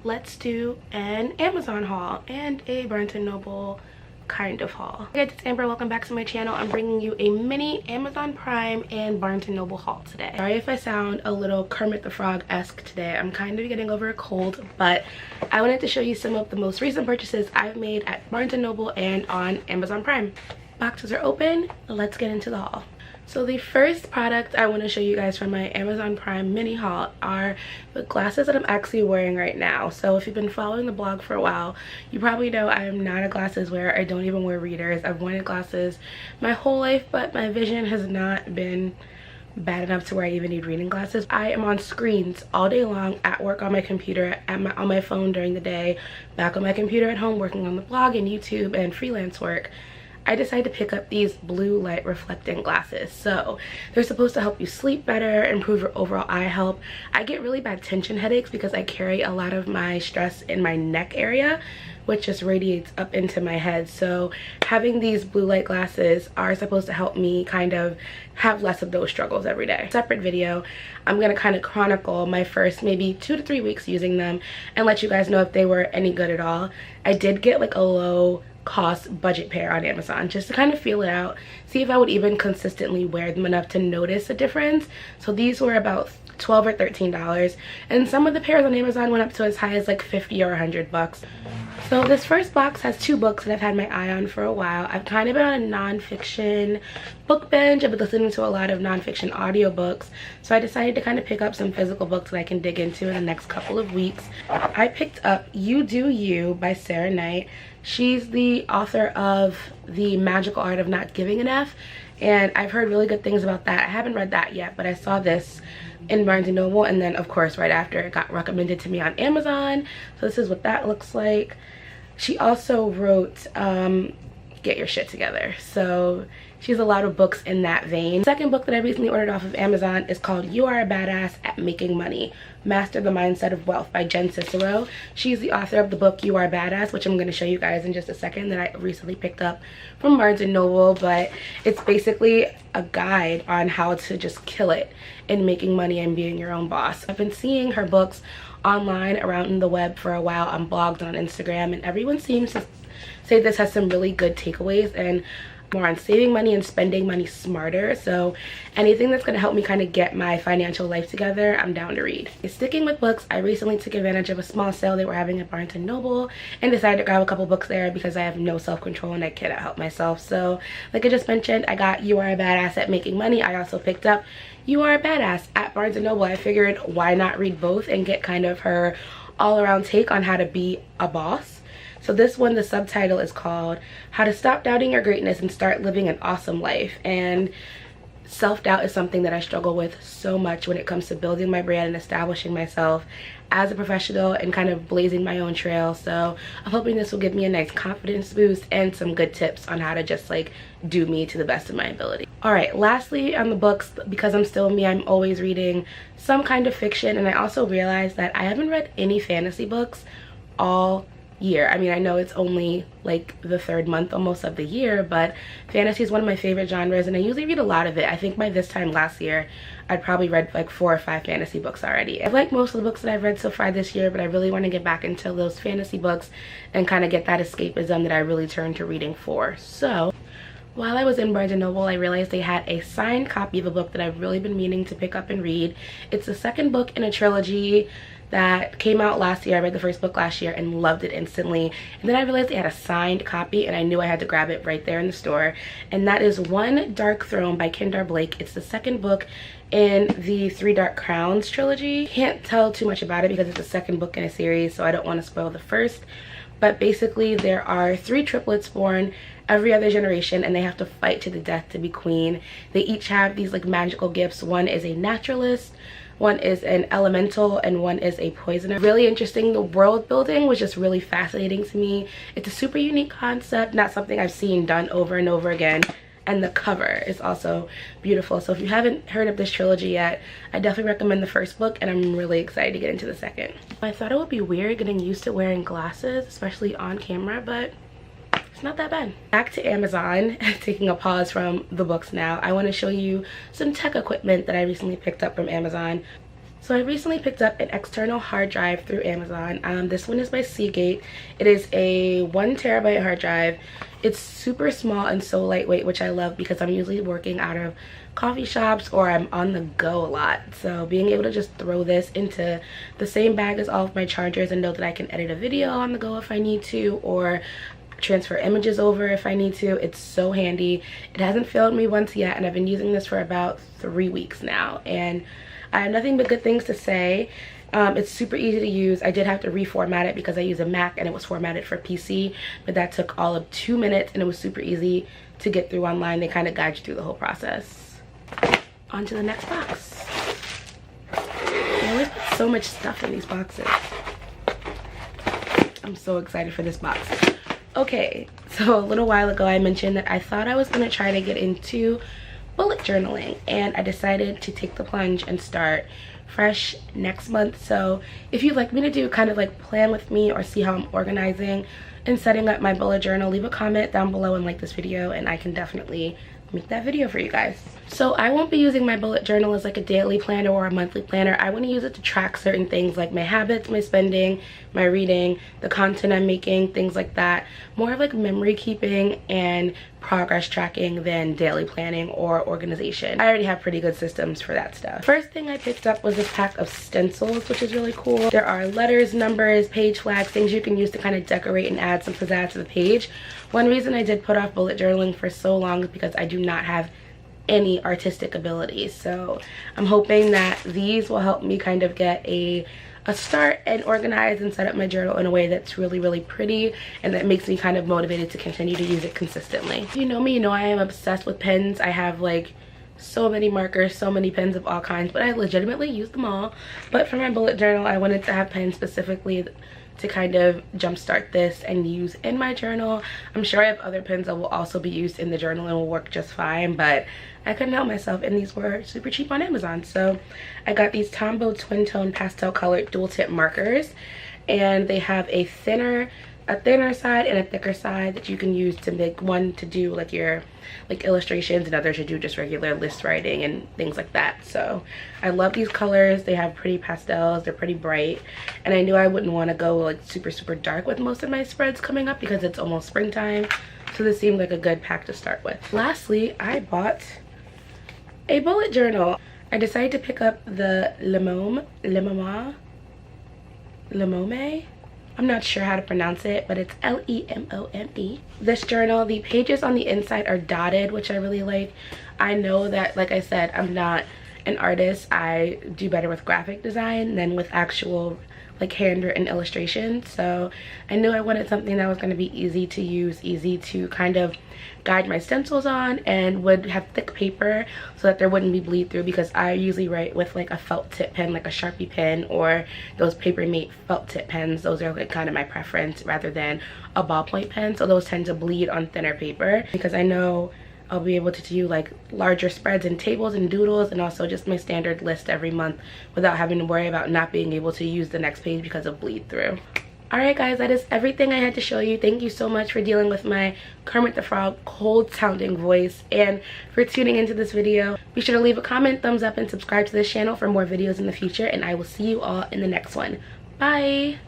let's do an Amazon haul and a Barnes & Noble kind of haul. Hey guys, it's Amber. Welcome back to my channel. I'm bringing you a mini Amazon Prime and Barnes & Noble haul today. Sorry if I sound a little Kermit the Frog-esque today. I'm kind of getting over a cold, but I wanted to show you some of the most recent purchases I've made at Barnes & Noble and on Amazon Prime. Boxes are open. Let's get into the haul. So the first product I want to show you guys from my Amazon Prime mini haul are the glasses that I'm actually wearing right now. So if you've been following the blog for a while, you probably know I am not a glasses wearer. I don't even wear readers. I've wanted glasses my whole life, but my vision has not been bad enough to where I even need reading glasses. I am on screens all day long, at work on my computer, on my phone during the day, back on my computer at home working on the blog and YouTube and freelance work. I decided to pick up these blue light reflecting glasses. So they're supposed to help you sleep better, improve your overall eye health. I get really bad tension headaches because I carry a lot of my stress in my neck area, which just radiates up into my head. So having these blue light glasses are supposed to help me kind of have less of those struggles every day. Separate video, I'm gonna kind of chronicle my first maybe 2 to 3 weeks using them and let you guys know if they were any good at all. I did get like a low cost budget pair on Amazon just to kind of feel it out, see if I would even consistently wear them enough to notice a difference. So these were about $12 or $13, and some of the pairs on Amazon went up to as high as like 50 or 100 bucks. So this first box has 2 books that I've had my eye on for a while. I've kind of been on a nonfiction book binge. I've been listening to a lot of nonfiction audiobooks, so I decided to kind of pick up some physical books that I can dig into in the next couple of weeks. I picked up You Do You by Sarah Knight. She's the author of The Magical Art of Not Giving an F, and I've heard really good things about that. I haven't read that yet, but I saw this in Barnes & Noble, and then of course right after it got recommended to me on Amazon. So this is what that looks like. She also wrote Get Your Shit Together, so she has a lot of books in that vein. The second book that I recently ordered off of Amazon is called You Are a Badass at Making Money, Master the Mindset of Wealth by Jen Cicero. She's the author of the book You Are a Badass, which I'm going to show you guys in just a second, that I recently picked up from Barnes & Noble. But it's basically a guide on how to just kill it in making money and being your own boss. I've been seeing her books online around the web for a while on blogs and on Instagram, and everyone seems to say this has some really good takeaways and more on saving money and spending money smarter. So anything that's going to help me kind of get my financial life together, I'm down to read. Sticking with books, I recently took advantage of a small sale they were having at Barnes & Noble and decided to grab a couple books there because I have no self-control and I cannot help myself. So like I just mentioned, I got You Are a Badass at Making Money. I also picked up You Are a Badass at Barnes & Noble. I figured why not read both and get kind of her all-around take on how to be a boss. So this one, the subtitle is called How to Stop Doubting Your Greatness and Start Living an Awesome Life. And self-doubt is something that I struggle with so much when it comes to building my brand and establishing myself as a professional and kind of blazing my own trail. So I'm hoping this will give me a nice confidence boost and some good tips on how to just like do me to the best of my ability. All right, lastly on the books, because I'm still me, I'm always reading some kind of fiction, and I also realized that I haven't read any fantasy books all year. I mean, I know it's only like the 3rd month almost of the year, but fantasy is one of my favorite genres, and I usually read a lot of it. I think by this time last year I'd probably read like 4 or 5 fantasy books already. I've liked most of the books that I've read so far this year, but I really want to get back into those fantasy books and kind of get that escapism that I really turn to reading for. So while I was in Barnes & Noble, I realized they had a signed copy of a book that I've really been meaning to pick up and read. It's the second book in a trilogy that came out last year. I read the first book last year and loved it instantly, and then I realized they had a signed copy and I knew I had to grab it right there in the store, and that is One Dark Throne by Kendar Blake. It's the second book in the 3 Dark Crowns trilogy. Can't tell too much about it because it's the second book in a series, so I don't want to spoil the first. But basically there are 3 triplets born every other generation, and they have to fight to the death to be queen. They each have these like magical gifts. One is a naturalist, one is an elemental, and one is a poisoner. Really interesting. The world building was just really fascinating to me. It's a super unique concept, not something I've seen done over and over again. And the cover is also beautiful. So if you haven't heard of this trilogy yet, I definitely recommend the first book, and I'm really excited to get into the second. I thought it would be weird getting used to wearing glasses, especially on camera, but it's not that bad. Back to Amazon, taking a pause from the books now. I want to show you some tech equipment that I recently picked up from Amazon. So I recently picked up an external hard drive through Amazon. This one is by Seagate. It is a 1 TB hard drive. It's super small and so lightweight, which I love because I'm usually working out of coffee shops or I'm on the go a lot. So being able to just throw this into the same bag as all of my chargers and know that I can edit a video on the go if I need to, or transfer images over if I need to, it's so handy. It hasn't failed me once yet, and I've been using this for about 3 weeks now, and I have nothing but good things to say. It's super easy to use. I did have to reformat it because I use a Mac and it was formatted for PC, but that took all of 2 minutes and it was super easy to get through online. They kind of guide you through the whole process. On to the next box. I always put so much stuff in these boxes. I'm so excited for this box. Okay, so a little while ago I mentioned that I thought I was going to try to get into bullet journaling, and I decided to take the plunge and start fresh next month. So if you'd like me to do kind of like plan with me or see how I'm organizing and setting up my bullet journal, leave a comment down below and like this video, and I can definitely make that video for you guys. So I won't be using my bullet journal as like a daily planner or a monthly planner. I want to use it to track certain things like my habits, my spending, my reading, the content I'm making, things like that. More of like memory keeping and progress tracking than daily planning or organization. I already have pretty good systems for that stuff. First thing I picked up was this pack of stencils, which is really cool. There are letters, numbers, page flags, things you can use to kind of decorate and add some pizzazz to the page. One reason I did put off bullet journaling for so long is because I do not have any artistic abilities. So I'm hoping that these will help me kind of get a start and organize and set up my journal in a way that's really, really pretty and that makes me kind of motivated to continue to use it consistently. If you know me, you know I am obsessed with pens. I have like so many markers, so many pens of all kinds, but I legitimately use them all. But for my bullet journal, I wanted to have pens specifically to kind of jumpstart this and use in my journal. I'm sure I have other pens that will also be used in the journal and will work just fine, but I couldn't help myself, and these were super cheap on Amazon. So I got these Tombow twin tone pastel colored dual tip markers, and they have a thinner side and a thicker side that you can use to make one to do like your illustrations and others to do just regular list writing and things like that. So I love these colors. They have pretty pastels, they're pretty bright, and I knew I wouldn't want to go like super dark with most of my spreads coming up because it's almost springtime, so this seemed like a good pack to start with. Lastly, I bought a bullet journal. I decided to pick up the Lemome. I'm not sure how to pronounce it, but it's L-E-M-O-M-E. This journal, the pages on the inside are dotted, which I really like. I know that, like I said, I'm not an artist. I do better with graphic design than with actual like handwritten illustrations. So I knew I wanted something that was going to be easy to use, easy to kind of guide my stencils on, and would have thick paper so that there wouldn't be bleed through, because I usually write with like a felt tip pen, like a Sharpie pen or those Paper Mate felt tip pens. Those are like kind of my preference rather than a ballpoint pen, so those tend to bleed on thinner paper, because I know I'll be able to do like larger spreads and tables and doodles, and also just my standard list every month without having to worry about not being able to use the next page because of bleed through. Alright guys, that is everything I had to show you. Thank you so much for dealing with my Kermit the Frog cold sounding voice and for tuning into this video. Be sure to leave a comment, thumbs up, and subscribe to this channel for more videos in the future, and I will see you all in the next one. Bye!